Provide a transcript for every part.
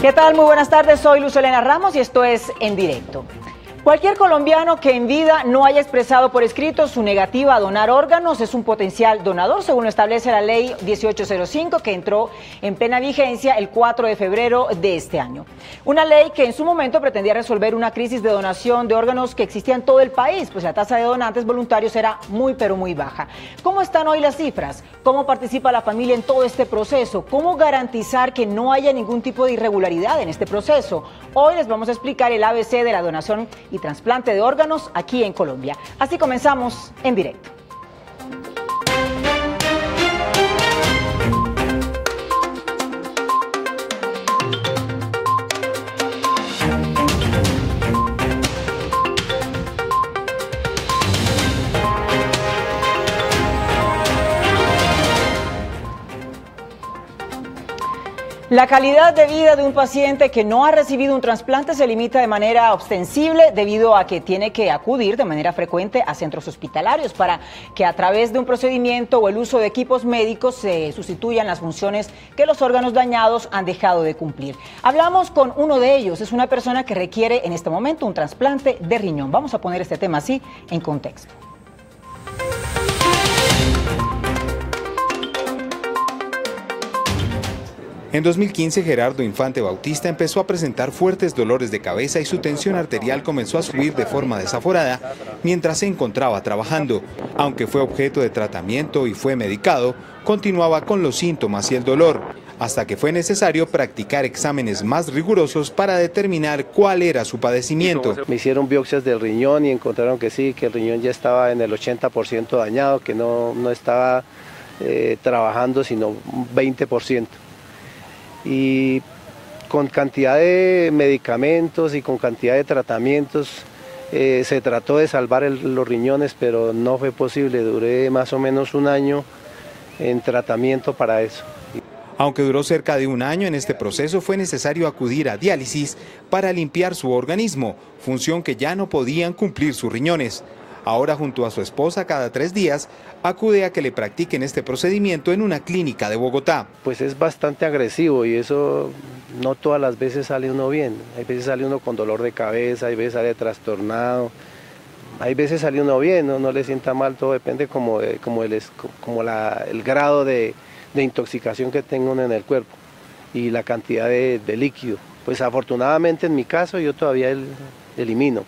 ¿Qué tal? Muy buenas tardes, soy Luz Helena Ramos y esto es En Directo. Cualquier colombiano que en vida no haya expresado por escrito su negativa a donar órganos es un potencial donador, según lo establece la ley 1805, que entró en plena vigencia el 4 de febrero de este año. Una ley que en su momento pretendía resolver una crisis de donación de órganos que existía en todo el país, pues la tasa de donantes voluntarios era muy pero muy baja. ¿Cómo están hoy las cifras? ¿Cómo participa la familia en todo este proceso? ¿Cómo garantizar que no haya ningún tipo de irregularidad en este proceso? Hoy les vamos a explicar el ABC de la donación y trasplante de órganos aquí en Colombia. Así comenzamos En Directo. La calidad de vida de un paciente que no ha recibido un trasplante se limita de manera ostensible debido a que tiene que acudir de manera frecuente a centros hospitalarios para que a través de un procedimiento o el uso de equipos médicos se sustituyan las funciones que los órganos dañados han dejado de cumplir. Hablamos con uno de ellos, es una persona que requiere en este momento un trasplante de riñón. Vamos a poner este tema así en contexto. En 2015, Gerardo Infante Bautista empezó a presentar fuertes dolores de cabeza y su tensión arterial comenzó a subir de forma desaforada mientras se encontraba trabajando. Aunque fue objeto de tratamiento y fue medicado, continuaba con los síntomas y el dolor, hasta que fue necesario practicar exámenes más rigurosos para determinar cuál era su padecimiento. Me hicieron biopsias del riñón y encontraron que sí, que el riñón ya estaba en el 80% dañado, que no estaba trabajando sino un 20%. Y con cantidad de medicamentos y con cantidad de tratamientos se trató de salvar los riñones, pero no fue posible. Duré más o menos un año en tratamiento para eso. Aunque duró cerca de un año en este proceso, fue necesario acudir a diálisis para limpiar su organismo, función que ya no podían cumplir sus riñones. Ahora, junto a su esposa, cada 3 días acude a que le practiquen este procedimiento en una clínica de Bogotá. Pues es bastante agresivo y eso no todas las veces sale uno bien. Hay veces sale uno con dolor de cabeza, hay veces sale trastornado, hay veces sale uno bien, no le sienta mal, todo depende como el grado de intoxicación que tenga uno en el cuerpo y la cantidad de líquido. Pues afortunadamente en mi caso yo todavía elimino.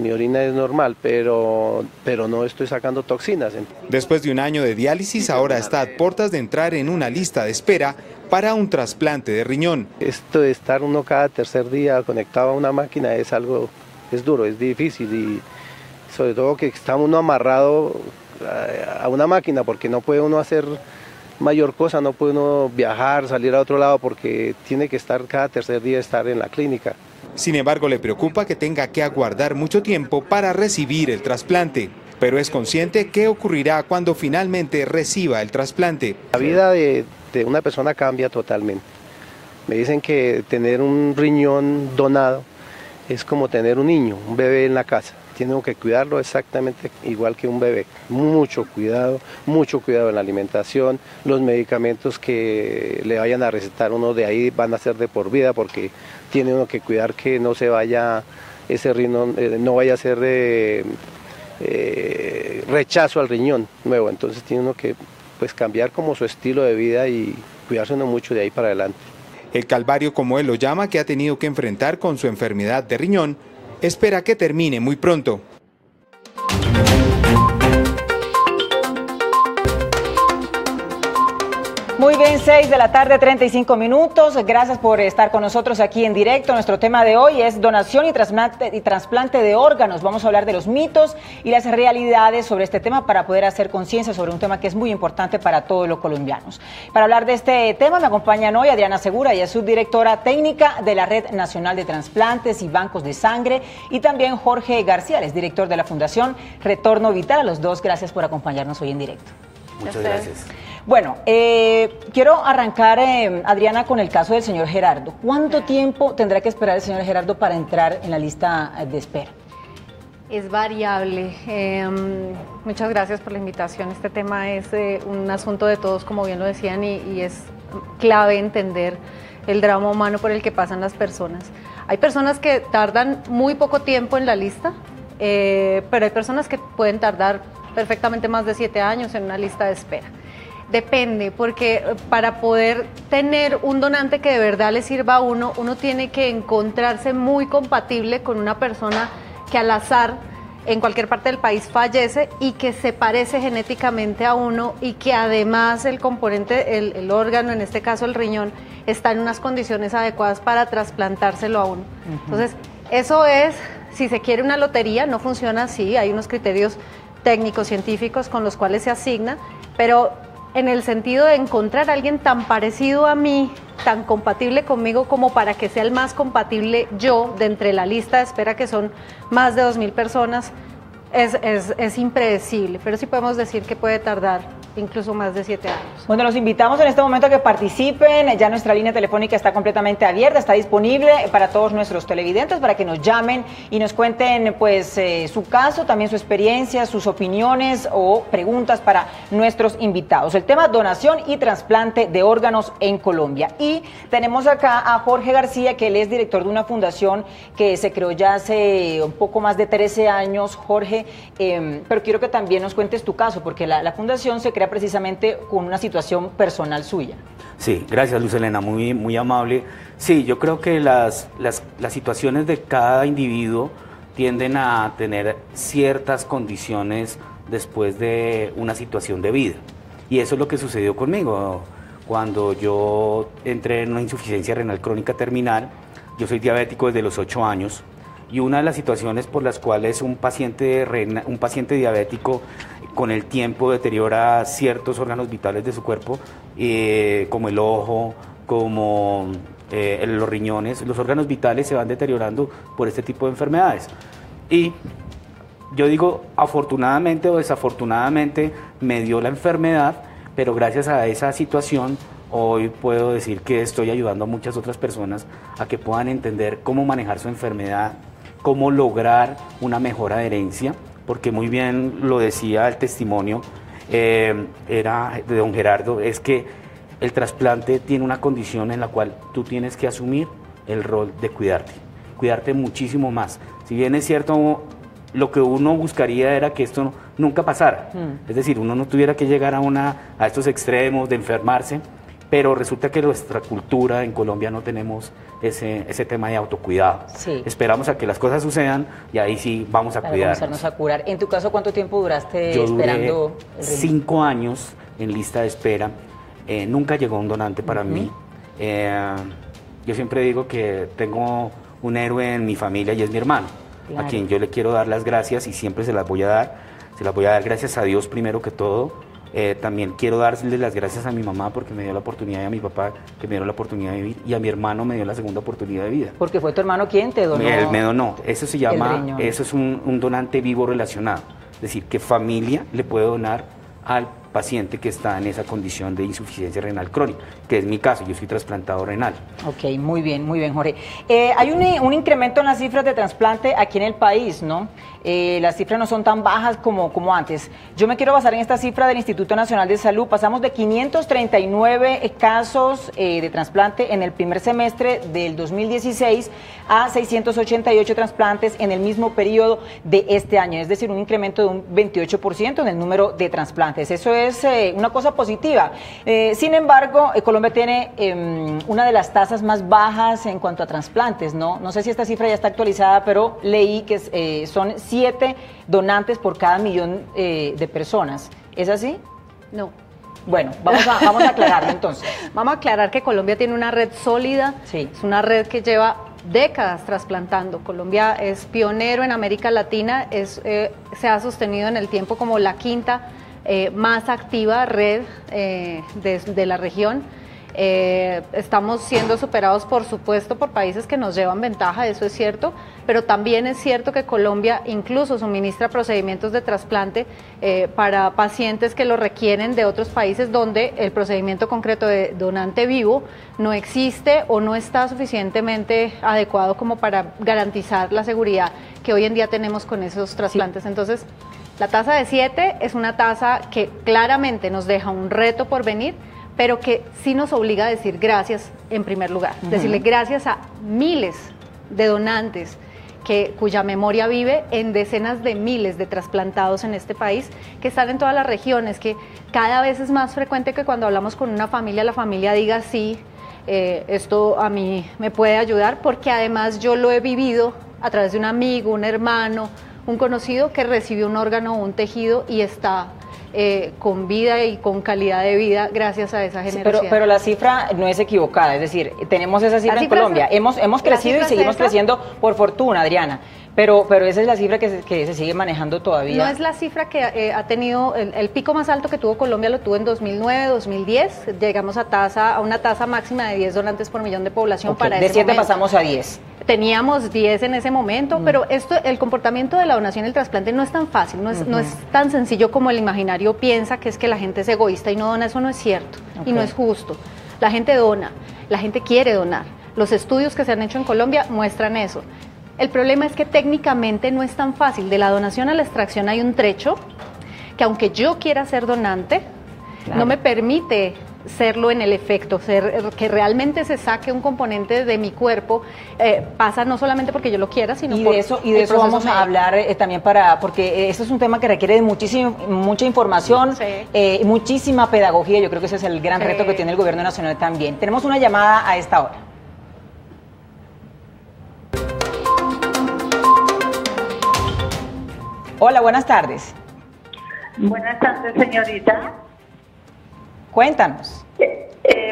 Mi orina es normal, pero no estoy sacando toxinas. Después de un año de diálisis, ahora está a puertas de entrar en una lista de espera para un trasplante de riñón. Esto de estar uno cada tercer día conectado a una máquina es duro, es difícil y sobre todo que está uno amarrado a una máquina porque no puede uno hacer mayor cosa, no puede uno viajar, salir a otro lado porque tiene que estar cada tercer día estar en la clínica. Sin embargo, le preocupa que tenga que aguardar mucho tiempo para recibir el trasplante, pero es consciente que ocurrirá cuando finalmente reciba el trasplante. La vida de una persona cambia totalmente. Me dicen que tener un riñón donado es como tener un niño, un bebé en la casa. Tienen que cuidarlo exactamente igual que un bebé. Mucho cuidado en la alimentación. Los medicamentos que le vayan a recetar uno de ahí van a ser de por vida porque tiene uno que cuidar que no se vaya, ese riñón no vaya a ser rechazo al riñón nuevo. Entonces tiene uno que cambiar como su estilo de vida y cuidarse uno mucho de ahí para adelante. El calvario, como él lo llama, que ha tenido que enfrentar con su enfermedad de riñón, espera que termine muy pronto. Muy bien, 6 de la tarde, 35 minutos. Gracias por estar con nosotros aquí en directo. Nuestro tema de hoy es donación y trasplante de órganos. Vamos a hablar de los mitos y las realidades sobre este tema para poder hacer conciencia sobre un tema que es muy importante para todos los colombianos. Para hablar de este tema me acompañan hoy Adriana Segura, ella es subdirectora técnica de la Red Nacional de Trasplantes y Bancos de Sangre, y también Jorge García, es director de la Fundación Retorno Vital. A los dos, gracias por acompañarnos hoy en directo. Muchas gracias. Bueno, quiero arrancar, Adriana, con el caso del señor Gerardo. ¿Cuánto tiempo tendrá que esperar el señor Gerardo para entrar en la lista de espera? Es variable. Muchas gracias por la invitación. Este tema es un asunto de todos, como bien lo decían, y es clave entender el drama humano por el que pasan las personas. Hay personas que tardan muy poco tiempo en la lista, pero hay personas que pueden tardar perfectamente más de 7 años en una lista de espera. Depende, porque para poder tener un donante que de verdad le sirva a uno, uno tiene que encontrarse muy compatible con una persona que al azar en cualquier parte del país fallece y que se parece genéticamente a uno y que además el componente, el órgano, en este caso el riñón, está en unas condiciones adecuadas para trasplantárselo a uno. Entonces, eso es, si se quiere una lotería, no funciona así, hay unos criterios técnicos, científicos con los cuales se asigna, pero en el sentido de encontrar a alguien tan parecido a mí, tan compatible conmigo como para que sea el más compatible yo de entre la lista de espera, que son más de 2.000 personas, es impredecible, pero sí podemos decir que puede tardar incluso más de 7 años. Bueno, los invitamos en este momento a que participen. Ya nuestra línea telefónica está completamente abierta, está disponible para todos nuestros televidentes, para que nos llamen y nos cuenten pues su caso, también su experiencia, sus opiniones o preguntas para nuestros invitados. El tema: donación y trasplante de órganos en Colombia. Y tenemos acá a Jorge García, que él es director de una fundación que se creó ya hace un poco más de 13 años, Jorge, pero quiero que también nos cuentes tu caso, porque la fundación se crea precisamente con una situación personal suya. Sí, gracias, Luz Helena, muy amable. Sí, yo creo que las situaciones de cada individuo tienden a tener ciertas condiciones después de una situación de vida. Y eso es lo que sucedió conmigo. Cuando yo entré en una insuficiencia renal crónica terminal, yo soy diabético desde los 8 años, y una de las situaciones por las cuales un paciente diabético con el tiempo deteriora ciertos órganos vitales de su cuerpo, como el ojo, como los riñones, los órganos vitales se van deteriorando por este tipo de enfermedades. Y yo digo, afortunadamente o desafortunadamente me dio la enfermedad, pero gracias a esa situación hoy puedo decir que estoy ayudando a muchas otras personas a que puedan entender cómo manejar su enfermedad, cómo lograr una mejor adherencia, porque muy bien lo decía el testimonio, era de don Gerardo, es que el trasplante tiene una condición en la cual tú tienes que asumir el rol de cuidarte muchísimo más. Si bien es cierto, lo que uno buscaría era que esto nunca pasara, es decir, uno no tuviera que llegar a estos extremos de enfermarse, pero resulta que nuestra cultura en Colombia no tenemos ese tema de autocuidado. Sí. Esperamos a que las cosas sucedan y ahí sí vamos a cuidarnos. Comenzarnos a curar. En tu caso, ¿cuánto tiempo duraste esperando? Yo duré 5 años en lista de espera. Nunca llegó un donante para mí. Yo siempre digo que tengo un héroe en mi familia y es mi hermano, a quien yo le quiero dar las gracias y siempre se las voy a dar. Se las voy a dar gracias a Dios primero que todo. También quiero darle las gracias a mi mamá porque me dio la oportunidad, y a mi papá que me dio la oportunidad de vivir, y a mi hermano me dio la segunda oportunidad de vida. Porque fue tu hermano quien te donó. Él me donó. Eso se llama, eso es un donante vivo relacionado. Es decir, que familia le puede donar al paciente que está en esa condición de insuficiencia renal crónica, que es mi caso, yo soy trasplantado renal. Ok, muy bien, Jorge. Hay un incremento en las cifras de trasplante aquí en el país, ¿no? Las cifras no son tan bajas como antes. Yo me quiero basar en esta cifra del Instituto Nacional de Salud. Pasamos de 539 casos de trasplante en el primer semestre del 2016 a 688 trasplantes en el mismo periodo de este año, es decir, un incremento de un 28% en el número de trasplantes. Eso es una cosa positiva. Sin embargo, Colombia tiene una de las tasas más bajas en cuanto a trasplantes, ¿no? No sé si esta cifra ya está actualizada, pero leí que son 7 donantes por cada millón de personas. ¿Es así? No. Bueno, vamos a aclararlo entonces. Vamos a aclarar que Colombia tiene una red sólida, sí. Es una red que lleva décadas trasplantando. Colombia es pionero en América Latina, se ha sostenido en el tiempo como la quinta más activa red de la región. Estamos siendo superados, por supuesto, por países que nos llevan ventaja, eso es cierto, pero también es cierto que Colombia incluso suministra procedimientos de trasplante para pacientes que lo requieren de otros países donde el procedimiento concreto de donante vivo no existe o no está suficientemente adecuado como para garantizar la seguridad que hoy en día tenemos con esos trasplantes. Sí. Entonces, la tasa de 7 es una tasa que claramente nos deja un reto por venir, pero que sí nos obliga a decir gracias en primer lugar. Decirle gracias a miles de donantes cuya memoria vive en decenas de miles de trasplantados en este país, que están en todas las regiones, que cada vez es más frecuente que cuando hablamos con una familia, la familia diga sí, esto a mí me puede ayudar, porque además yo lo he vivido a través de un amigo, un hermano, un conocido que recibió un órgano o un tejido y está con vida y con calidad de vida gracias a esa generosidad. Sí, pero la cifra no es equivocada, es decir, tenemos esa cifra en Colombia, hemos crecido y seguimos creciendo por fortuna, Adriana, pero esa es la cifra que se sigue manejando todavía. No es la cifra que ha tenido, el pico más alto que tuvo Colombia lo tuvo en 2009, 2010, llegamos a una tasa máxima de 10 donantes por millón de población para ese de 7 momento. pasamos a 10. Teníamos 10 en ese momento, pero el comportamiento de la donación y el trasplante no es tan fácil, no es tan sencillo como el imaginario piensa, que es que la gente es egoísta y no dona. Eso no es cierto y no es justo. La gente dona, la gente quiere donar. Los estudios que se han hecho en Colombia muestran eso. El problema es que técnicamente no es tan fácil. De la donación a la extracción hay un trecho que, aunque yo quiera ser donante, no me permite serlo en el efecto, que realmente se saque un componente de mi cuerpo, pasa no solamente porque yo lo quiera, sino por de eso vamos a hablar también, porque eso es un tema que requiere de mucha información, muchísima pedagogía. Yo creo que ese es el gran reto que tiene el gobierno nacional también. Tenemos una llamada a esta hora. Hola, buenas tardes. Buenas tardes, señorita. Cuéntanos.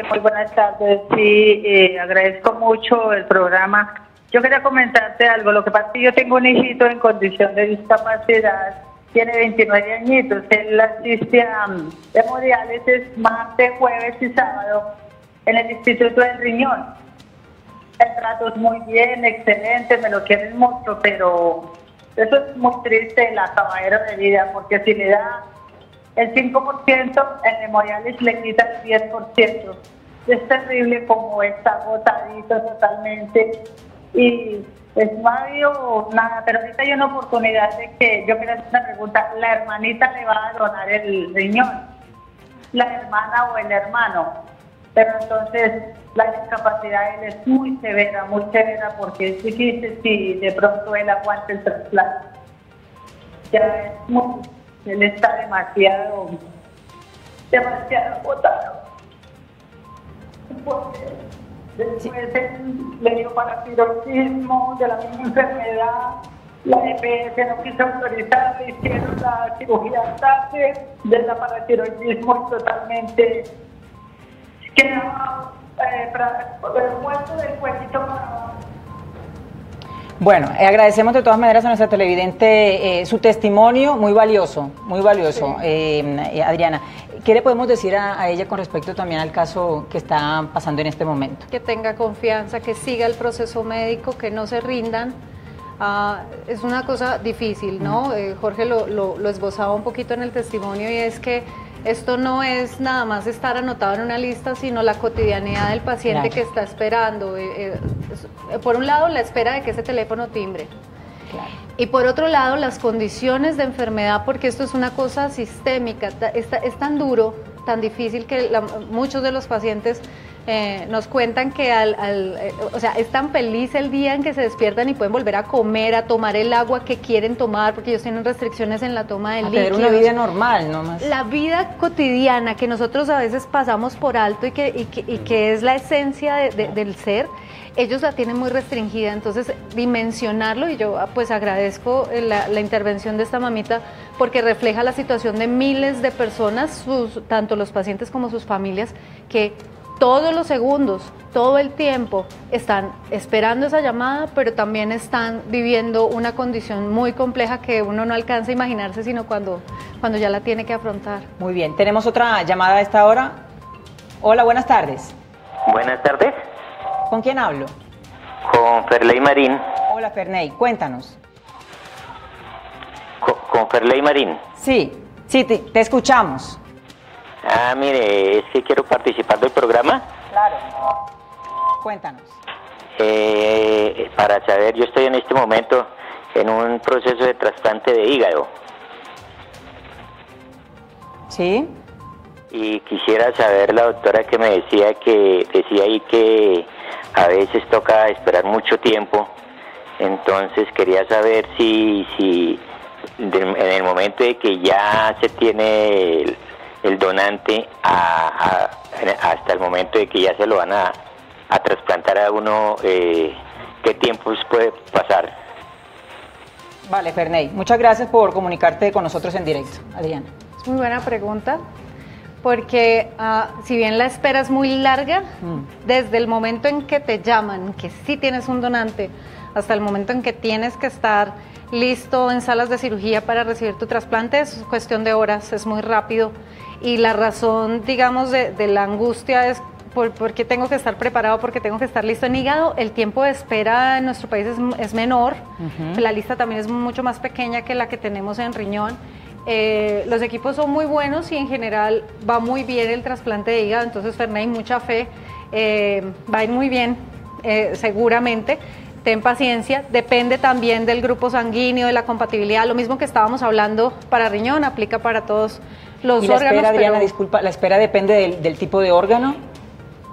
Muy buenas tardes, sí, agradezco mucho el programa. Yo quería comentarte algo. Lo que pasa es que yo tengo un hijito en condición de discapacidad, tiene 29 añitos, él asiste a hemodiálisis martes, jueves y sábado en el Instituto del Riñón. El trato es muy bien, excelente, me lo quieren mucho, pero eso es muy triste, el acabadero de vida, porque si le da el 5%, el hemodiálisis le quita el 10%. Es terrible como está agotadito totalmente y pues no ha habido nada, pero ahorita hay una oportunidad de que yo quiero hacer una pregunta. La hermanita le va a donar el riñón, la hermana o el hermano, pero entonces la discapacidad de él es muy severa porque es difícil si de pronto él aguanta el trasplante. Ya es muy... Él está demasiado agotado. Después él le dio paratiroidismo de la misma enfermedad, la EPS no quiso autorizar, le hicieron la cirugía tarde de la paratiroidismo y totalmente quedaba muerto del cuellito para abajo. Bueno, agradecemos de todas maneras a nuestra televidente su testimonio, muy valioso, Adriana. ¿Qué le podemos decir a ella con respecto también al caso que está pasando en este momento? Que tenga confianza, que siga el proceso médico, que no se rindan. Es una cosa difícil, ¿no? Jorge lo esbozaba un poquito en el testimonio, y es que esto no es nada más estar anotado en una lista, sino la cotidianidad del paciente que está esperando. Por un lado, la espera de que ese teléfono timbre. Y por otro lado, las condiciones de enfermedad, porque esto es una cosa sistémica, es tan duro, tan difícil, que muchos de los pacientes nos cuentan que o sea, es tan feliz el día en que se despiertan y pueden volver a comer, a tomar el agua que quieren tomar, porque ellos tienen restricciones en la toma de líquidos. Tener una vida normal, no más. La vida cotidiana que nosotros a veces pasamos por alto y que es la esencia del ser, ellos la tienen muy restringida. Entonces, dimensionarlo, y yo pues agradezco la intervención de esta mamita, porque refleja la situación de miles de personas, tanto los pacientes como sus familias, que todos los segundos, todo el tiempo están esperando esa llamada, pero también están viviendo una condición muy compleja que uno no alcanza a imaginarse sino cuando ya la tiene que afrontar. Muy bien, tenemos otra llamada a esta hora. Hola, buenas tardes. Buenas tardes. ¿Con quién hablo? Con Ferley Marín. Hola, Ferney, cuéntanos. Con Ferley Marín. Sí, te escuchamos. Mire, es que quiero participar del programa. Claro. Cuéntanos. Para saber, yo estoy en este momento en un proceso de trasplante de hígado. ¿Sí? Y quisiera saber, la doctora que me decía ahí que a veces toca esperar mucho tiempo, entonces quería saber si en el momento de que ya se tiene el donante hasta el momento de que ya se lo van a trasplantar a uno, ¿qué tiempos puede pasar? Vale, Ferney, muchas gracias por comunicarte con nosotros en directo. Adriana. Es muy buena pregunta, porque si bien la espera es muy larga, desde el momento en que te llaman, que sí tienes un donante, hasta el momento en que tienes que estar listo en salas de cirugía para recibir tu trasplante, es cuestión de horas, es muy rápido. Y la razón, digamos, de la angustia es porque tengo que estar preparado, porque tengo que estar listo en hígado. El tiempo de espera en nuestro país es menor, la lista también es mucho más pequeña que la que tenemos en riñón. Los equipos son muy buenos y en general va muy bien el trasplante de hígado, entonces Ferney, mucha fe, va a ir muy bien, seguramente. Ten paciencia, depende también del grupo sanguíneo, de la compatibilidad, lo mismo que estábamos hablando para riñón, aplica para todos los órganos. ¿Y la espera, Adriana, disculpa, la espera depende del tipo de órgano?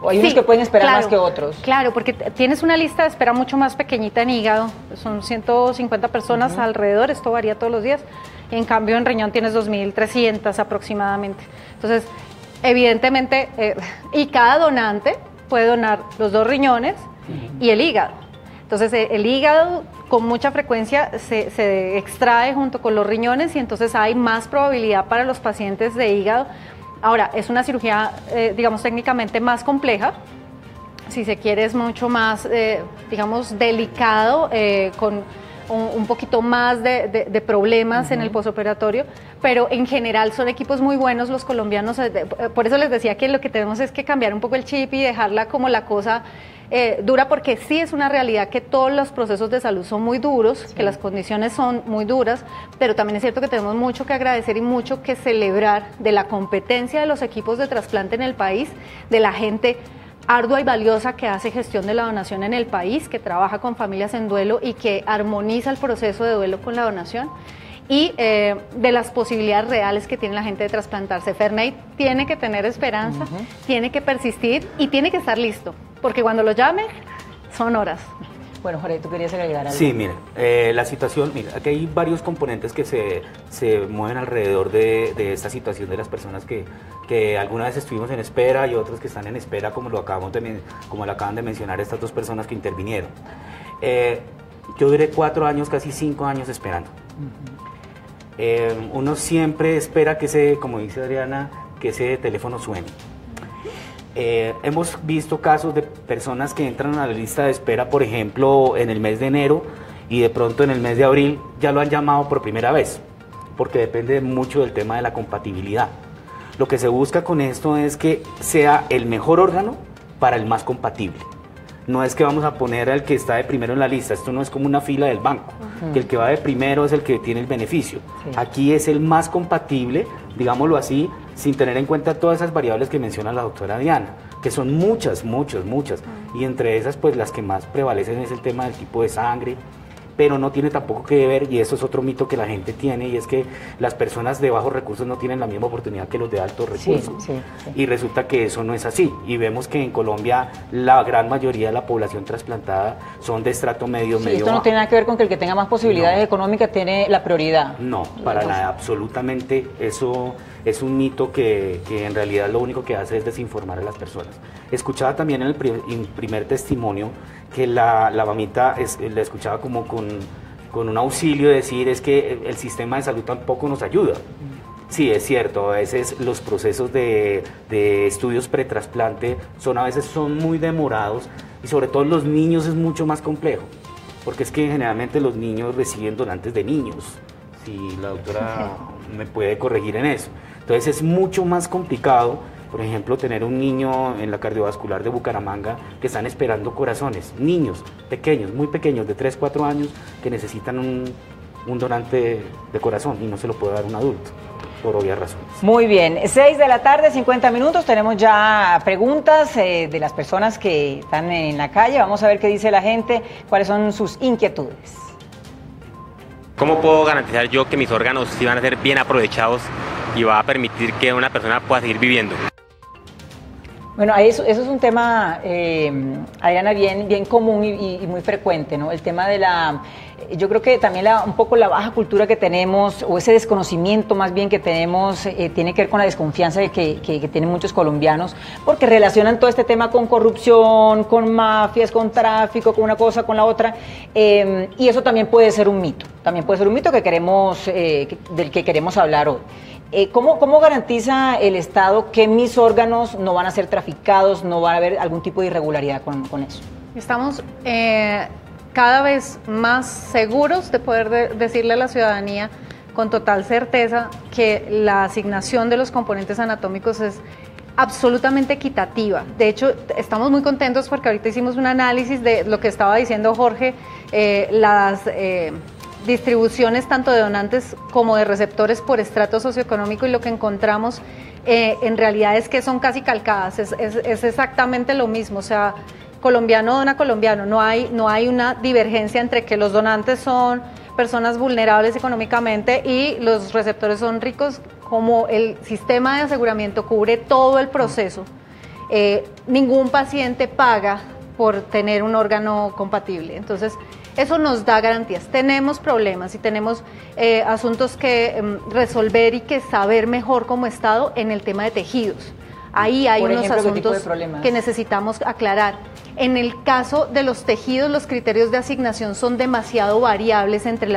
¿O hay unos que pueden esperar más que otros? Claro, porque tienes una lista de espera mucho más pequeñita en hígado, son 150 personas alrededor, esto varía todos los días, y en cambio en riñón tienes 2.300 aproximadamente. Entonces, evidentemente, y cada donante puede donar los 2 riñones y el hígado. Entonces el hígado con mucha frecuencia se extrae junto con los riñones y entonces hay más probabilidad para los pacientes de hígado. Ahora, es una cirugía, digamos, técnicamente más compleja, si se quiere es mucho más, digamos, delicado, con un poquito más de problemas en el posoperatorio, pero en general son equipos muy buenos los colombianos, por eso les decía que lo que tenemos es que cambiar un poco el chip y dejarla como la cosa dura, porque sí es una realidad que todos los procesos de salud son muy duros, que las condiciones son muy duras, pero también es cierto que tenemos mucho que agradecer y mucho que celebrar de la competencia de los equipos de trasplante en el país, de la gente ardua y valiosa que hace gestión de la donación en el país, que trabaja con familias en duelo y que armoniza el proceso de duelo con la donación, y de las posibilidades reales que tiene la gente de trasplantarse. Ferney tiene que tener esperanza, tiene que persistir y tiene que estar listo, porque cuando lo llame son horas. Bueno, Jorge, ¿tú querías agregar algo? Sí, mire, la situación, mira, aquí hay varios componentes que se mueven alrededor de esta situación de las personas que alguna vez estuvimos en espera y otros que están en espera, como lo acaban de mencionar estas 2 personas que intervinieron. Yo duré 4 años, casi 5 años esperando. Uno siempre espera que como dice Adriana, que ese teléfono suene. Hemos visto casos de personas que entran a la lista de espera, por ejemplo, en el mes de enero, y de pronto en el mes de abril ya lo han llamado por primera vez, porque depende mucho del tema de la compatibilidad. Lo que se busca con esto es que sea el mejor órgano para el más compatible. No es que vamos a poner al que está de primero en la lista, esto no es como una fila del banco, que el que va de primero es el que tiene el beneficio. Aquí es el más compatible, digámoslo así, sin tener en cuenta todas esas variables que menciona la doctora Diana, que son muchas, y entre esas pues las que más prevalecen es el tema del tipo de sangre, pero no tiene tampoco que ver, y eso es otro mito que la gente tiene, y es que las personas de bajos recursos no tienen la misma oportunidad que los de altos recursos. Y resulta que eso no es así, y vemos que en Colombia la gran mayoría de la población trasplantada son de estrato medio, medio esto bajo. No tiene nada que ver con que el que tenga más posibilidades económicas tiene la prioridad. No, para nada, absolutamente. Eso es un mito que en realidad lo único que hace es desinformar a las personas. Escuchaba también en el primer testimonio que la mamita la escuchaba como con un auxilio, decir es que el sistema de salud tampoco nos ayuda. Sí, es cierto, a veces los procesos de estudios pretrasplante a veces son muy demorados, y sobre todo en los niños es mucho más complejo, porque es que generalmente los niños reciben donantes de niños, si la doctora me puede corregir en eso. Entonces es mucho más complicado, por ejemplo, tener un niño en la cardiovascular de Bucaramanga que están esperando corazones, niños pequeños, muy pequeños, de 3, 4 años, que necesitan un donante de corazón y no se lo puede dar un adulto, por obvias razones. Muy bien, 6 de la tarde, 50 minutos, tenemos ya preguntas de las personas que están en la calle. Vamos a ver qué dice la gente, cuáles son sus inquietudes. ¿Cómo puedo garantizar yo que mis órganos sí van a ser bien aprovechados y va a permitir que una persona pueda seguir viviendo. Bueno, eso es un tema, Adriana, bien común y muy frecuente, ¿no? El tema de yo creo que también un poco la baja cultura que tenemos, o ese desconocimiento más bien que tenemos, tiene que ver con la desconfianza que tienen muchos colombianos, porque relacionan todo este tema con corrupción, con mafias, con tráfico, con una cosa, con la otra, y eso también puede ser un mito, que queremos, del que queremos hablar hoy. ¿Cómo garantiza el Estado que mis órganos no van a ser traficados, no va a haber algún tipo de irregularidad con eso? Estamos cada vez más seguros de poder decirle a la ciudadanía con total certeza que la asignación de los componentes anatómicos es absolutamente equitativa. De hecho, estamos muy contentos porque ahorita hicimos un análisis de lo que estaba diciendo Jorge, las distribuciones tanto de donantes como de receptores por estrato socioeconómico, y lo que encontramos en realidad es que son casi calcadas, es exactamente lo mismo, o sea, colombiano dona colombiano, no hay una divergencia entre que los donantes son personas vulnerables económicamente y los receptores son ricos. Como el sistema de aseguramiento cubre todo el proceso, ningún paciente paga por tener un órgano compatible, entonces eso nos da garantías. Tenemos problemas y tenemos asuntos que resolver y que saber mejor como Estado en el tema de tejidos. Ahí hay unos asuntos que necesitamos aclarar. En el caso de los tejidos, los criterios de asignación son demasiado variables entre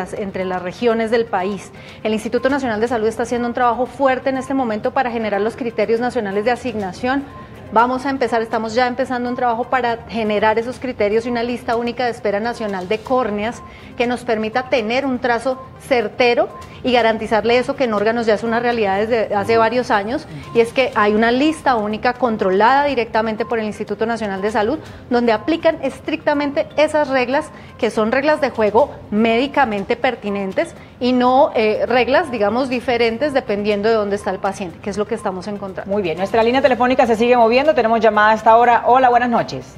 las regiones del país. El Instituto Nacional de Salud está haciendo un trabajo fuerte en este momento para generar los criterios nacionales de asignación. Estamos ya empezando un trabajo para generar esos criterios y una lista única de espera nacional de córneas que nos permita tener un trazo certero y garantizarle eso que en órganos ya es una realidad desde hace varios años, y es que hay una lista única controlada directamente por el Instituto Nacional de Salud, donde aplican estrictamente esas reglas, que son reglas de juego médicamente pertinentes y no reglas, digamos, diferentes dependiendo de dónde está el paciente, que es lo que estamos encontrando. Muy bien, nuestra línea telefónica se sigue moviendo, tenemos llamada a esta hora. Hola, buenas noches.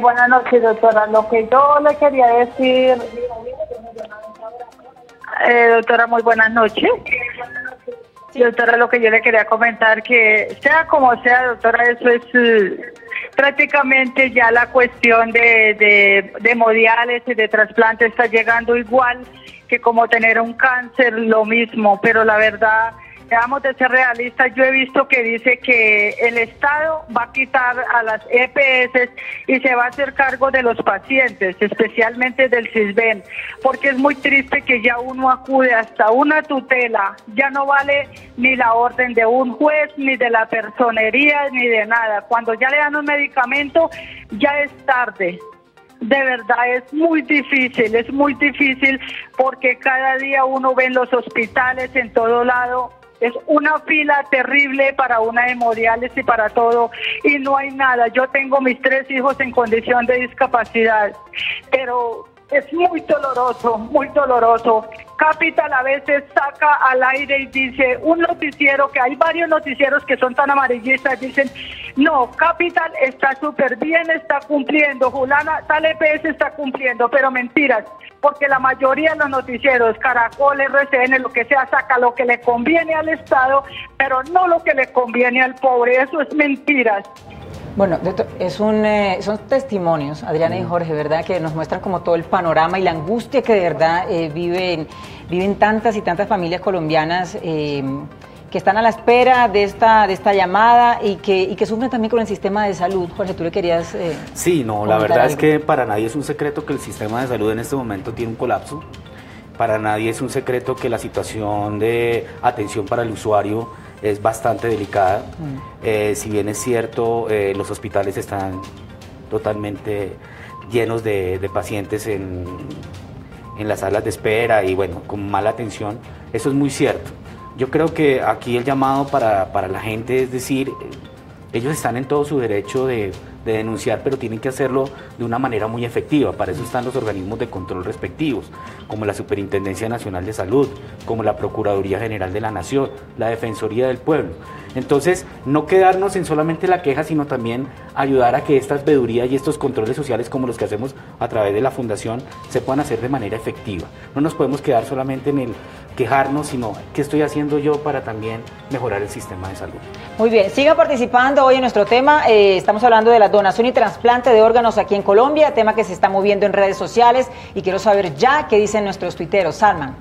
Buenas noches, doctora. Lo que yo le quería decir, doctora, muy buenas noches. Sí. Doctora, lo que yo le quería comentar, que sea como sea, doctora, eso es prácticamente ya la cuestión de hemodiálisis, de trasplante, está llegando igual que como tener un cáncer, lo mismo, pero la verdad, debemos de ser realistas. Yo he visto que dice que el Estado va a quitar a las EPS y se va a hacer cargo de los pacientes, especialmente del CISBEN, porque es muy triste que ya uno acude hasta una tutela, ya no vale ni la orden de un juez, ni de la personería, ni de nada. Cuando ya le dan un medicamento, ya es tarde. De verdad es muy difícil porque cada día uno ve en los hospitales, en todo lado, es una fila terrible para una hemodiálisis y para todo, y no hay nada. Yo tengo mis 3 hijos en condición de discapacidad, pero es muy doloroso. Capital a veces saca al aire y dice un noticiero, que hay varios noticieros que son tan amarillistas, dicen, no, Capital está súper bien, está cumpliendo, Julana, tal EPS está cumpliendo, pero mentiras, porque la mayoría de los noticieros, Caracol, RCN, lo que sea, saca lo que le conviene al Estado, pero no lo que le conviene al pobre, eso es mentiras. Bueno, son testimonios, Adriana y Jorge, ¿verdad?, que nos muestran como todo el panorama y la angustia que de verdad viven tantas y tantas familias colombianas que están a la espera de esta llamada y que sufren también con el sistema de salud. Jorge, tú le querías Sí, no, la verdad es que para nadie es un secreto que el sistema de salud en este momento tiene un colapso. Para nadie es un secreto que la situación de atención para el usuario es bastante delicada. Si bien es cierto, los hospitales están totalmente llenos de pacientes en las salas de espera y bueno, con mala atención, eso es muy cierto. Yo creo que aquí el llamado para la gente es decir, ellos están en todo su derecho de de denunciar, pero tienen que hacerlo de una manera muy efectiva. Para eso están los organismos de control respectivos, como la Superintendencia Nacional de Salud, como la Procuraduría General de la Nación, la Defensoría del Pueblo. Entonces, no quedarnos en solamente la queja, sino también ayudar a que estas vedurías y estos controles sociales, como los que hacemos a través de la Fundación, se puedan hacer de manera efectiva. No nos podemos quedar solamente en el quejarnos, sino qué estoy haciendo yo para también mejorar el sistema de salud. Muy bien, siga participando hoy en nuestro tema. Estamos hablando de la donación y trasplante de órganos aquí en Colombia, tema que se está moviendo en redes sociales, y quiero saber ya qué dicen nuestros tuiteros. Salman.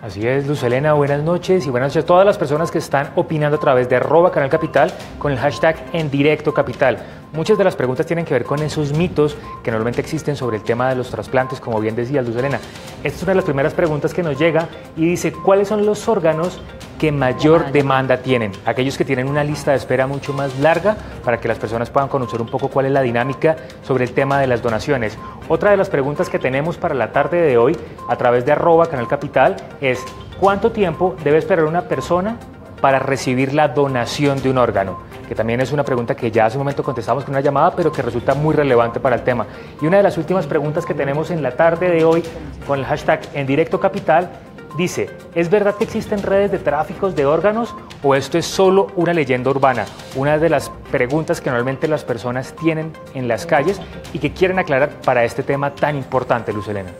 Así es, Luz Helena, buenas noches y buenas noches a todas las personas que están opinando a través de @Canal Capital con el hashtag En Directo Capital. Muchas de las preguntas tienen que ver con esos mitos que normalmente existen sobre el tema de los trasplantes, como bien decía Luz Helena. Esta es una de las primeras preguntas que nos llega y dice, ¿cuáles son los órganos que mayor demanda tienen? Aquellos que tienen una lista de espera mucho más larga, para que las personas puedan conocer un poco cuál es la dinámica sobre el tema de las donaciones. Otra de las preguntas que tenemos para la tarde de hoy a través de @Canal Capital es ¿cuánto tiempo debe esperar una persona para recibir la donación de un órgano? Que también es una pregunta que ya hace un momento contestamos con una llamada, pero que resulta muy relevante para el tema. Y una de las últimas preguntas que tenemos en la tarde de hoy con el hashtag En Directo Capital dice, ¿es verdad que existen redes de tráficos de órganos o esto es solo una leyenda urbana? Una de las preguntas que normalmente las personas tienen en las calles y que quieren aclarar para este tema tan importante, Luz Helena.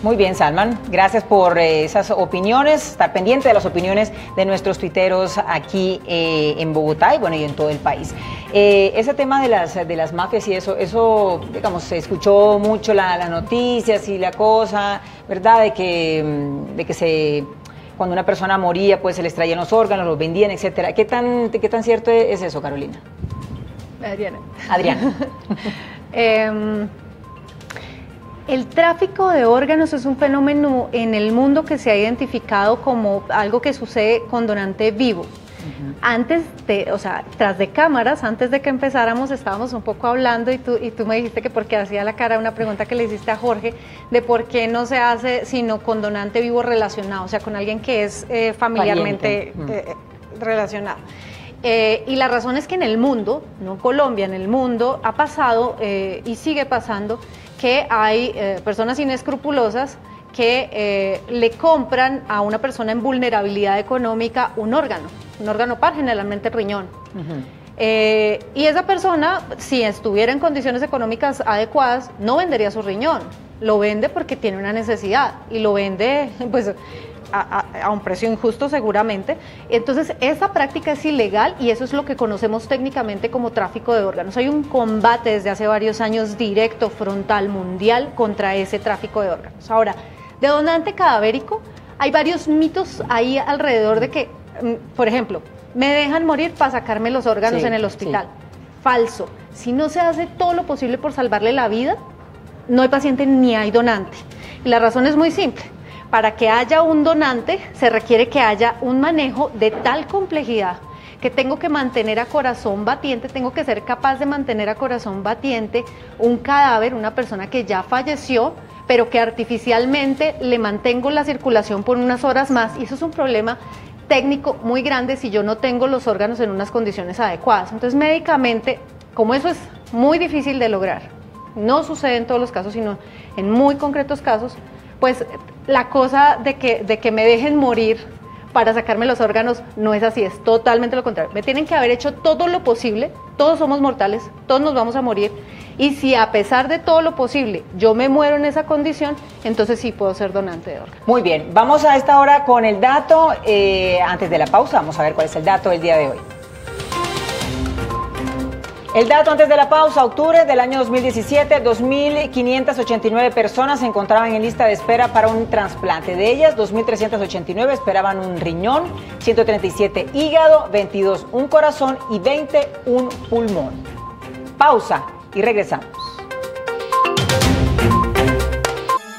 Muy bien, Salman, gracias por esas opiniones, estar pendiente de las opiniones de nuestros tuiteros aquí en Bogotá y bueno, y en todo el país. Ese tema de las mafias y eso, digamos, se escuchó mucho las noticias y la cosa, ¿verdad? De que cuando una persona moría, pues se les traían los órganos, los vendían, etcétera. ¿Qué tan cierto es eso, Carolina? Adriana. El tráfico de órganos es un fenómeno en el mundo que se ha identificado como algo que sucede con donante vivo. Antes tras de cámaras, antes de que empezáramos, estábamos un poco hablando y tú me dijiste que porque hacía la cara una pregunta que le hiciste a Jorge, de por qué no se hace sino con donante vivo relacionado, o sea, con alguien que es familiarmente relacionado. Y la razón es que en el mundo, no Colombia, en el mundo ha pasado y sigue pasando que hay personas inescrupulosas que le compran a una persona en vulnerabilidad económica un órgano par, generalmente riñón. Y esa persona, si estuviera en condiciones económicas adecuadas, no vendería su riñón, lo vende porque tiene una necesidad y lo vende pues a un precio injusto seguramente. Entonces esa práctica es ilegal y eso es lo que conocemos técnicamente como tráfico de órganos. Hay un combate desde hace varios años directo, frontal, mundial contra ese tráfico de órganos. Ahora, de donante cadavérico, hay varios mitos ahí alrededor de que, por ejemplo, me dejan morir para sacarme los órganos en el hospital. Falso. Si no se hace todo lo posible por salvarle la vida, no hay paciente ni hay donante. Y la razón es muy simple. Para que haya un donante se requiere que haya un manejo de tal complejidad que tengo que mantener a corazón batiente, tengo que ser capaz de mantener a corazón batiente un cadáver, una persona que ya falleció, pero que artificialmente le mantengo la circulación por unas horas más, y eso es un problema técnico muy grande si yo no tengo los órganos en unas condiciones adecuadas. Entonces, médicamente, como eso es muy difícil de lograr, no sucede en todos los casos, sino en muy concretos casos, pues la cosa de que me dejen morir para sacarme los órganos no es así, es totalmente lo contrario. Me tienen que haber hecho todo lo posible, todos somos mortales, todos nos vamos a morir, y si a pesar de todo lo posible yo me muero en esa condición, entonces sí puedo ser donante de órganos. Muy bien, vamos a esta hora con el dato, antes de la pausa, vamos a ver cuál es el dato del día de hoy. El dato antes de la pausa, octubre del año 2017, 2.589 personas se encontraban en lista de espera para un trasplante. De ellas, 2.389 esperaban un riñón, 137 hígado, 22 un corazón y 20 un pulmón. Pausa y regresamos.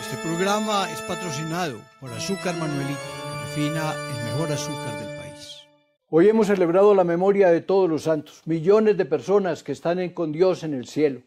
Este programa es patrocinado por Azúcar Manuelito, que refina el mejor azúcar del país. Hoy hemos celebrado la memoria de todos los santos, millones de personas que están con Dios en el cielo.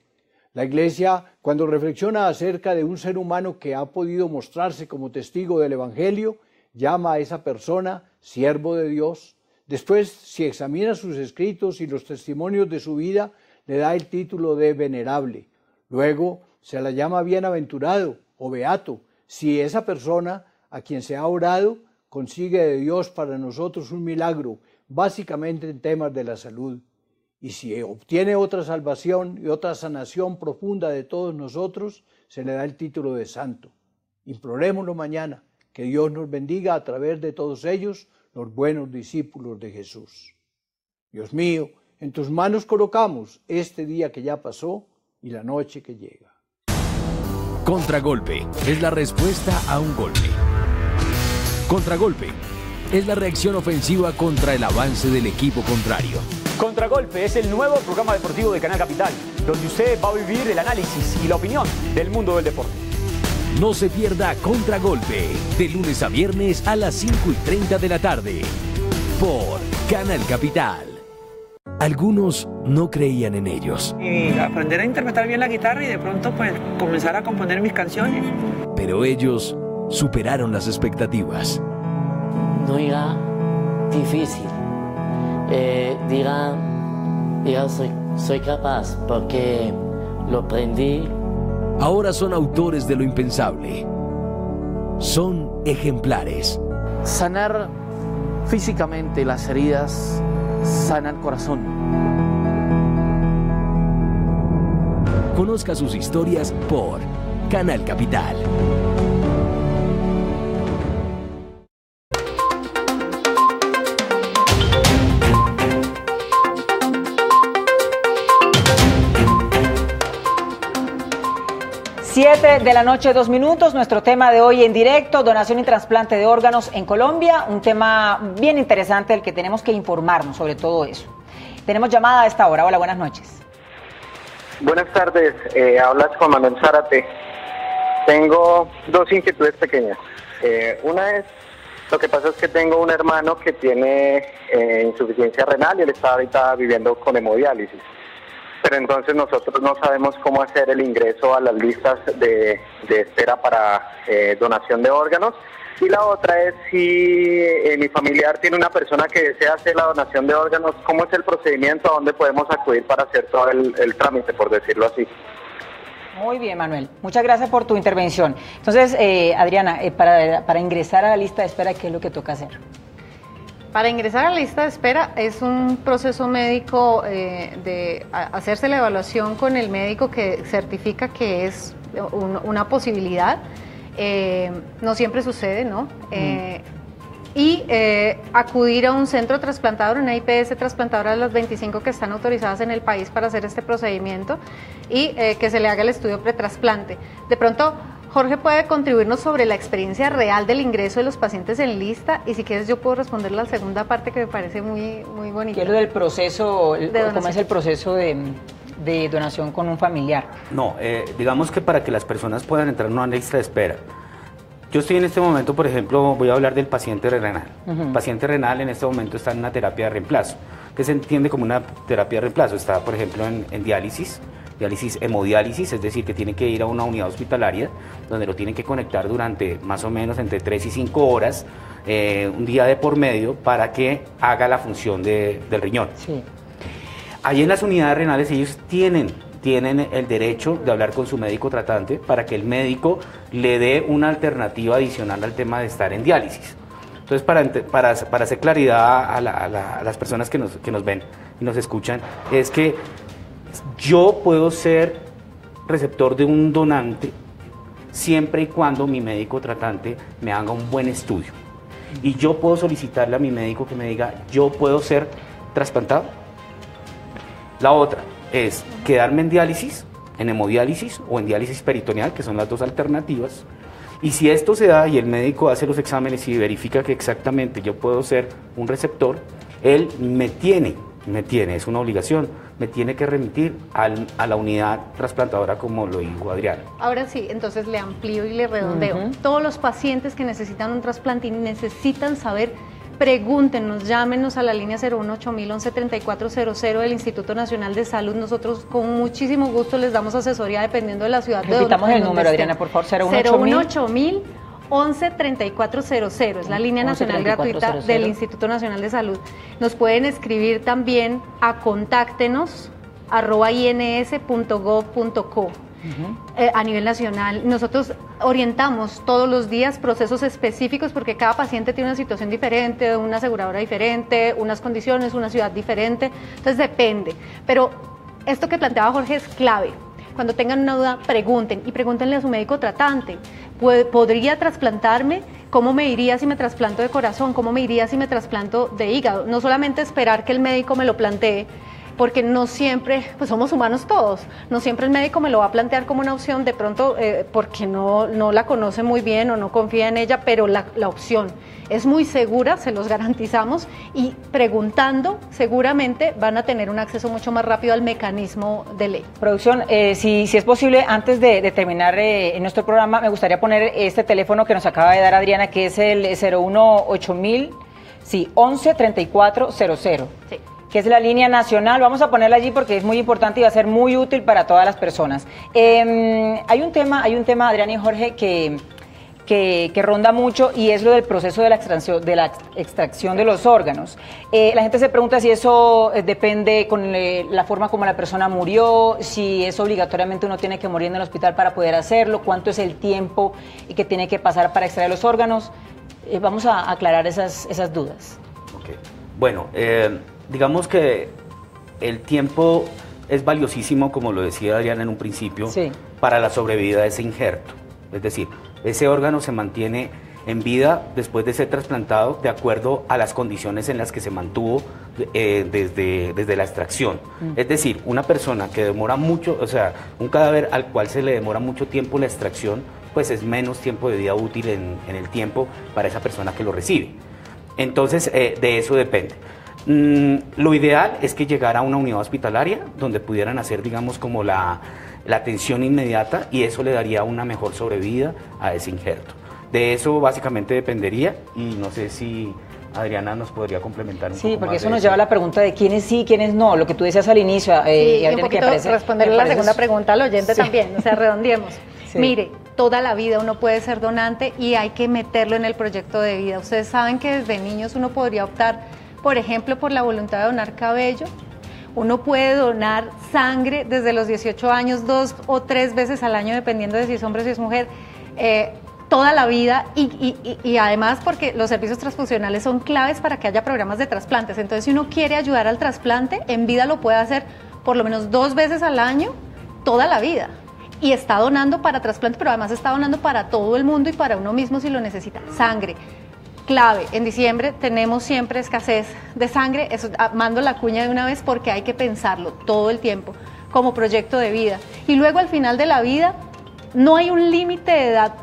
La Iglesia, cuando reflexiona acerca de un ser humano que ha podido mostrarse como testigo del Evangelio, llama a esa persona siervo de Dios. Después, si examina sus escritos y los testimonios de su vida, le da el título de venerable. Luego se la llama bienaventurado o beato si esa persona a quien se ha orado consigue de Dios para nosotros un milagro, básicamente en temas de la salud. Y si obtiene otra salvación y otra sanación profunda de todos nosotros, se le da el título de santo. Implorémoslo mañana, que Dios nos bendiga a través de todos ellos, los buenos discípulos de Jesús. Dios mío, en tus manos colocamos este día que ya pasó y la noche que llega. Contragolpe es la respuesta a un golpe. Contragolpe es la reacción ofensiva contra el avance del equipo contrario. Contragolpe es el nuevo programa deportivo de Canal Capital, donde usted va a vivir el análisis y la opinión del mundo del deporte. No se pierda Contragolpe, de lunes a viernes a las 5:30 de la tarde, por Canal Capital. Algunos no creían en ellos. Y aprender a interpretar bien la guitarra y de pronto pues comenzar a componer mis canciones. Pero ellos superaron las expectativas. No era difícil. Diga, soy capaz porque lo aprendí. Ahora son autores de lo impensable. Son ejemplares. Sanar físicamente las heridas sana el corazón. Conozca sus historias por Canal Capital. De la noche, 2 minutos. Nuestro tema de hoy en directo: donación y trasplante de órganos en Colombia. Un tema bien interesante del que tenemos que informarnos sobre todo eso. Tenemos llamada a esta hora. Hola, buenas noches. Buenas tardes, hablas con Manuel Zárate. Tengo 2 inquietudes pequeñas. Una es, lo que pasa es que tengo un hermano que tiene insuficiencia renal y él está ahorita viviendo con hemodiálisis. Pero entonces nosotros no sabemos cómo hacer el ingreso a las listas de espera para donación de órganos. Y la otra es si mi familiar tiene una persona que desea hacer la donación de órganos, ¿cómo es el procedimiento? ¿A dónde podemos acudir para hacer todo el trámite, por decirlo así? Muy bien, Manuel. Muchas gracias por tu intervención. Entonces, Adriana, para ingresar a la lista de espera, ¿qué es lo que toca hacer? Para ingresar a la lista de espera es un proceso médico de hacerse la evaluación con el médico que certifica que es una posibilidad. No siempre sucede, ¿no? Y acudir a un centro trasplantador, una IPS trasplantadora de las 25 que están autorizadas en el país para hacer este procedimiento y que se le haga el estudio pretrasplante. De pronto, Jorge puede contribuirnos sobre la experiencia real del ingreso de los pacientes en lista, y si quieres yo puedo responder la segunda parte que me parece muy bonita. ¿Qué es lo del proceso, cómo es el proceso de donación con un familiar? No, digamos que para que las personas puedan entrar en una lista de espera. Yo estoy en este momento, por ejemplo, voy a hablar del paciente renal. El paciente renal en este momento está en una terapia de reemplazo, que se entiende como una terapia de reemplazo. Está, por ejemplo, en diálisis, hemodiálisis, es decir, que tiene que ir a una unidad hospitalaria donde lo tienen que conectar durante más o menos entre 3 y 5 horas, un día de por medio, para que haga la función del riñón. Sí. Ahí en las unidades renales ellos tienen el derecho de hablar con su médico tratante para que el médico le dé una alternativa adicional al tema de estar en diálisis. Entonces, para hacer claridad a las personas que nos ven y nos escuchan, es que yo puedo ser receptor de un donante siempre y cuando mi médico tratante me haga un buen estudio. Y yo puedo solicitarle a mi médico que me diga, yo puedo ser trasplantado. La otra es quedarme en diálisis, en hemodiálisis o en diálisis peritoneal, que son las 2 alternativas. Y si esto se da y el médico hace los exámenes y verifica que exactamente yo puedo ser un receptor, él me tiene, es una obligación, me tiene que remitir a la unidad trasplantadora, como lo dijo Adriana. Ahora sí, entonces le amplío y le redondeo. Todos los pacientes que necesitan un trasplante y necesitan saber, pregúntenos, llámenos a la línea 018-113400 del Instituto Nacional de Salud. Nosotros con muchísimo gusto les damos asesoría dependiendo de la ciudad. Repitamos el número, Adriana, por favor, 018-113400, es la línea nacional gratuita del Instituto Nacional de Salud. Nos pueden escribir también a ins.gov.co. A nivel nacional, nosotros orientamos todos los días procesos específicos porque cada paciente tiene una situación diferente, una aseguradora diferente, unas condiciones, una ciudad diferente, entonces depende. Pero esto que planteaba Jorge es clave. Cuando tengan una duda, pregunten y pregúntenle a su médico tratante. ¿Podría trasplantarme? ¿Cómo me iría si me trasplanto de corazón? ¿Cómo me iría si me trasplanto de hígado? No solamente esperar que el médico me lo plantee, porque no siempre, pues somos humanos todos, no siempre el médico me lo va a plantear como una opción, de pronto porque no la conoce muy bien o no confía en ella, pero la opción es muy segura, se los garantizamos, y preguntando seguramente van a tener un acceso mucho más rápido al mecanismo de ley. Producción, si es posible, antes de terminar nuestro programa, me gustaría poner este teléfono que nos acaba de dar Adriana, que es el 018.000, sí, 11-3400. Sí. Que es la línea nacional. Vamos a ponerla allí porque es muy importante y va a ser muy útil para todas las personas. Hay un tema, Adriana y Jorge, que ronda mucho, y es lo del proceso de la extracción de los órganos. La gente se pregunta si eso depende con la forma como la persona murió, si es obligatoriamente uno tiene que morir en el hospital para poder hacerlo, cuánto es el tiempo y que tiene que pasar para extraer los órganos. Vamos a aclarar esas dudas. Okay. Bueno, digamos que el tiempo es valiosísimo, como lo decía Adriana en un principio, sí, para la sobrevida de ese injerto. Es decir, ese órgano se mantiene en vida después de ser trasplantado de acuerdo a las condiciones en las que se mantuvo desde la extracción. Es decir, una persona que demora mucho, o sea, un cadáver al cual se le demora mucho tiempo la extracción, pues es menos tiempo de vida útil en el tiempo para esa persona que lo recibe. Entonces, de eso depende. Lo ideal es que llegara a una unidad hospitalaria donde pudieran hacer, digamos, como la atención inmediata, y eso le daría una mejor sobrevida a ese injerto. De eso básicamente dependería, y no sé si Adriana nos podría complementar un poco más. Sí, porque eso nos lleva a la pregunta de quiénes sí, quiénes no, lo que tú decías al inicio. Y un poquito responderle la segunda pregunta al oyente, sí, también, o sea, redondeemos. Sí. Mire, toda la vida uno puede ser donante y hay que meterlo en el proyecto de vida. Ustedes saben que desde niños uno podría optar, por ejemplo, por la voluntad de donar cabello. Uno puede donar sangre desde los 18 años, 2 o 3 veces al año, dependiendo de si es hombre o si es mujer, toda la vida, y además porque los servicios transfusionales son claves para que haya programas de trasplantes. Entonces, si uno quiere ayudar al trasplante, en vida lo puede hacer por lo menos 2 veces al año, toda la vida. Y está donando para trasplante, pero además está donando para todo el mundo y para uno mismo si lo necesita. Sangre. Clave, en diciembre tenemos siempre escasez de sangre, eso, mando la cuña de una vez porque hay que pensarlo todo el tiempo como proyecto de vida. Y luego al final de la vida no hay un límite de edad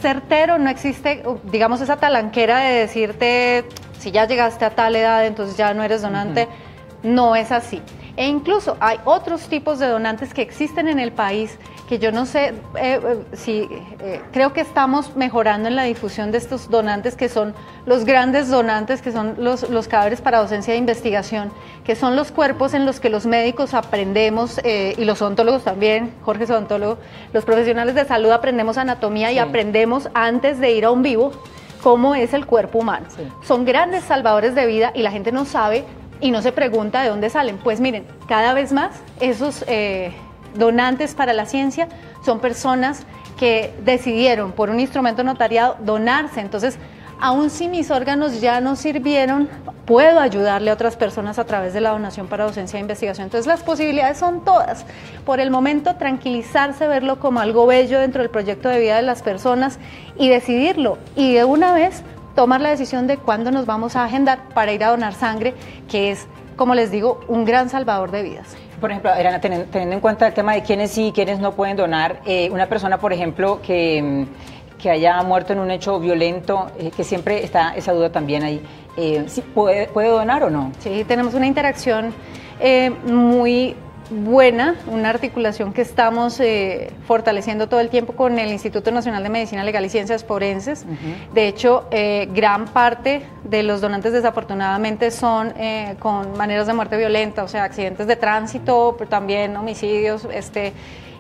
certero, no existe, digamos, esa talanquera de decirte si ya llegaste a tal edad entonces ya no eres donante, no es así. E incluso hay otros tipos de donantes que existen en el país que yo no sé creo que estamos mejorando en la difusión de estos donantes, que son los grandes donantes, que son los cadáveres para docencia de investigación, que son los cuerpos en los que los médicos aprendemos, y los odontólogos también, Jorge es odontólogo, los profesionales de salud aprendemos anatomía, sí, y aprendemos antes de ir a un vivo cómo es el cuerpo humano. Sí. Son grandes salvadores de vida y la gente no sabe y no se pregunta de dónde salen. Pues miren, cada vez más esos donantes para la ciencia son personas que decidieron por un instrumento notariado donarse. Entonces, aun si mis órganos ya no sirvieron, puedo ayudarle a otras personas a través de la donación para docencia e investigación. Entonces, las posibilidades son todas. Por el momento, tranquilizarse, verlo como algo bello dentro del proyecto de vida de las personas y decidirlo. Y de una vez tomar la decisión de cuándo nos vamos a agendar para ir a donar sangre, que es, como les digo, un gran salvador de vidas. Por ejemplo, Adriana, teniendo en cuenta el tema de quiénes sí y quiénes no pueden donar, una persona, por ejemplo, que haya muerto en un hecho violento, que siempre está esa duda también ahí, ¿sí puede donar o no? Sí, tenemos una interacción muy buena, una articulación que estamos fortaleciendo todo el tiempo con el Instituto Nacional de Medicina Legal y Ciencias Forenses. De hecho, gran parte de los donantes desafortunadamente son con maneras de muerte violenta, o sea, accidentes de tránsito, pero también homicidios,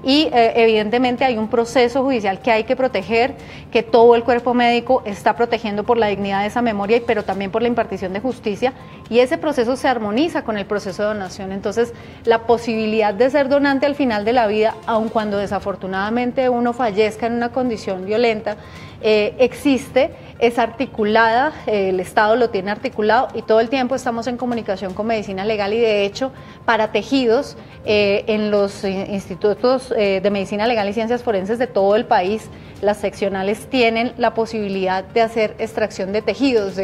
y evidentemente hay un proceso judicial que hay que proteger, que todo el cuerpo médico está protegiendo por la dignidad de esa memoria, pero también por la impartición de justicia, y ese proceso se armoniza con el proceso de donación. Entonces, la posibilidad de ser donante al final de la vida, aun cuando desafortunadamente uno fallezca en una condición violenta, existe, es articulada, el Estado lo tiene articulado y todo el tiempo estamos en comunicación con Medicina Legal, y de hecho para tejidos en los institutos de Medicina Legal y Ciencias Forenses de todo el país, las seccionales tienen la posibilidad de hacer extracción de tejidos,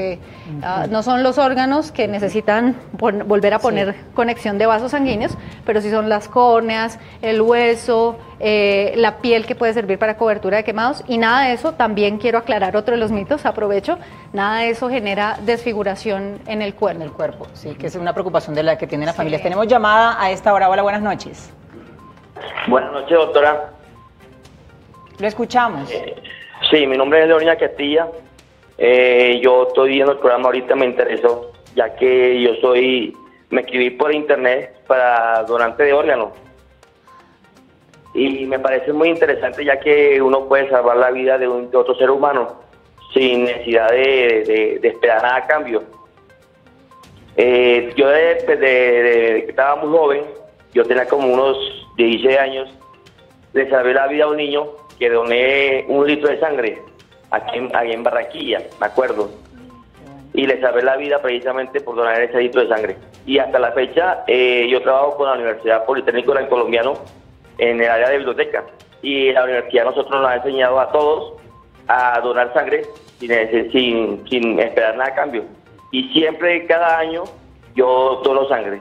no son los órganos que necesitan volver a poner conexión de vasos sanguíneos, pero sí son las córneas, el hueso, la piel que puede servir para cobertura de quemados, y nada de eso, también quiero aclarar otro de los mitos, aprovecho, nada de eso genera desfiguración en el cuerpo. En el cuerpo, sí, que es una preocupación de la que tienen las familias. Tenemos llamada a esta hora. Hola, buenas noches. Buenas noches, doctora. Lo escuchamos. Sí, mi nombre es Leonina Castilla. Yo estoy viendo el programa ahorita, me interesó, ya que me escribí por internet para donante de órganos. Y me parece muy interesante, ya que uno puede salvar la vida de otro ser humano sin necesidad de esperar nada a cambio. Yo desde que estaba muy joven, yo tenía como unos 16 años, le salvé la vida a un niño que doné 1 litro de sangre aquí en Barranquilla, me acuerdo. Y le salvé la vida precisamente por donar ese litro de sangre. Y hasta la fecha yo trabajo con la Universidad Politécnico Gran Colombiano en el área de biblioteca. Y la universidad nosotros nos ha enseñado a todos a donar sangre sin esperar nada a cambio. Y siempre, cada año, yo dono sangre.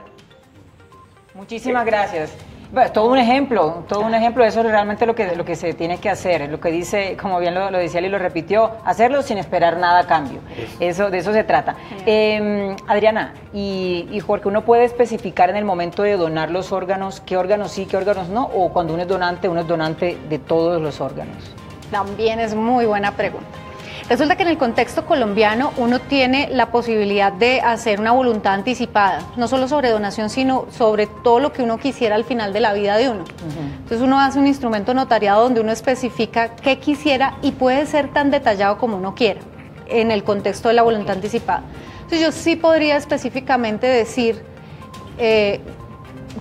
Muchísimas gracias. Bueno, todo un ejemplo de eso es realmente lo que se tiene que hacer, lo que dice, como bien lo decía y lo repitió, hacerlo sin esperar nada a cambio. De eso se trata. Adriana y Jorge, ¿uno puede especificar en el momento de donar los órganos qué órganos sí, qué órganos no? ¿O cuando uno es donante de todos los órganos? También es muy buena pregunta. Resulta que en el contexto colombiano uno tiene la posibilidad de hacer una voluntad anticipada, no solo sobre donación, sino sobre todo lo que uno quisiera al final de la vida de uno. Entonces uno hace un instrumento notariado donde uno especifica qué quisiera y puede ser tan detallado como uno quiera en el contexto de la voluntad anticipada. Entonces yo sí podría específicamente decir,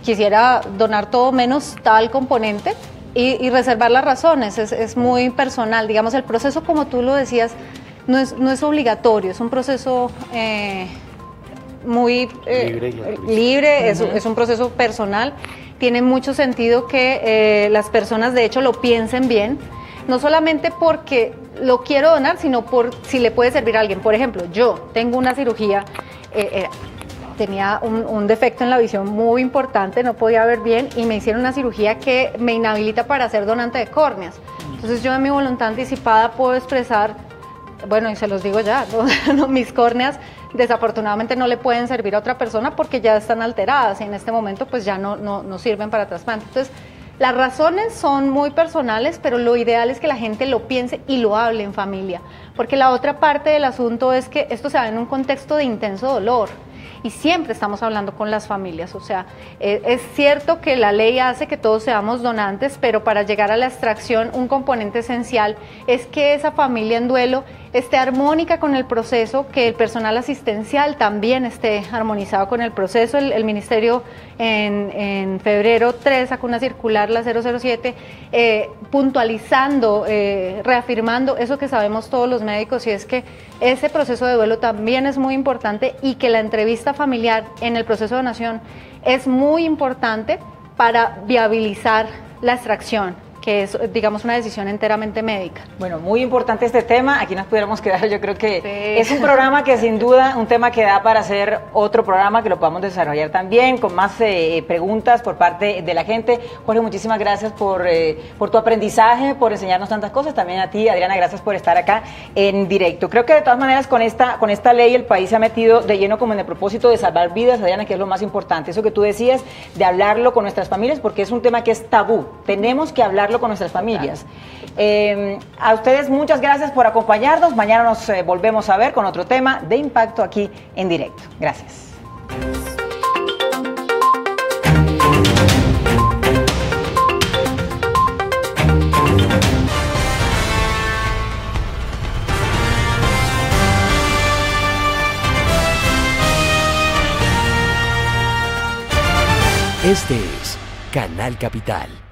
quisiera donar todo menos tal componente, y reservar las razones, es muy personal. Digamos, el proceso, como tú lo decías, no es obligatorio, es un proceso muy libre, es un proceso personal. Tiene mucho sentido que las personas, de hecho, lo piensen bien, no solamente porque lo quiero donar, sino por si le puede servir a alguien. Por ejemplo, yo tengo una cirugía, tenía un defecto en la visión muy importante, no podía ver bien, y me hicieron una cirugía que me inhabilita para ser donante de córneas. Entonces yo en mi voluntad anticipada puedo expresar, bueno, y se los digo ya, ¿no? Mis córneas desafortunadamente no le pueden servir a otra persona porque ya están alteradas y en este momento pues ya no sirven para trasplante. Entonces las razones son muy personales, pero lo ideal es que la gente lo piense y lo hable en familia, porque la otra parte del asunto es que esto se da en un contexto de intenso dolor. Y siempre estamos hablando con las familias, o sea, es cierto que la ley hace que todos seamos donantes, pero para llegar a la extracción un componente esencial es que esa familia en duelo esté armónica con el proceso, que el personal asistencial también esté armonizado con el proceso. El Ministerio en febrero 3 sacó una circular, la 007, puntualizando, reafirmando eso que sabemos todos los médicos, y es que ese proceso de duelo también es muy importante y que la entrevista familiar en el proceso de donación es muy importante para viabilizar la extracción, que es, digamos, una decisión enteramente médica. Bueno, muy importante este tema, aquí nos pudiéramos quedar, yo creo que sí. Es un programa que sin duda, un tema que da para hacer otro programa que lo podamos desarrollar también, con más preguntas por parte de la gente. Jorge, muchísimas gracias por tu aprendizaje, por enseñarnos tantas cosas, también a ti, Adriana, gracias por estar acá en directo. Creo que de todas maneras con esta ley el país se ha metido de lleno como en el propósito de salvar vidas, Adriana, que es lo más importante, eso que tú decías, de hablarlo con nuestras familias, porque es un tema que es tabú, tenemos que hablar con nuestras familias. A ustedes muchas gracias por acompañarnos. Mañana nos volvemos a ver con otro tema de impacto aquí en directo. Gracias. Este es Canal Capital.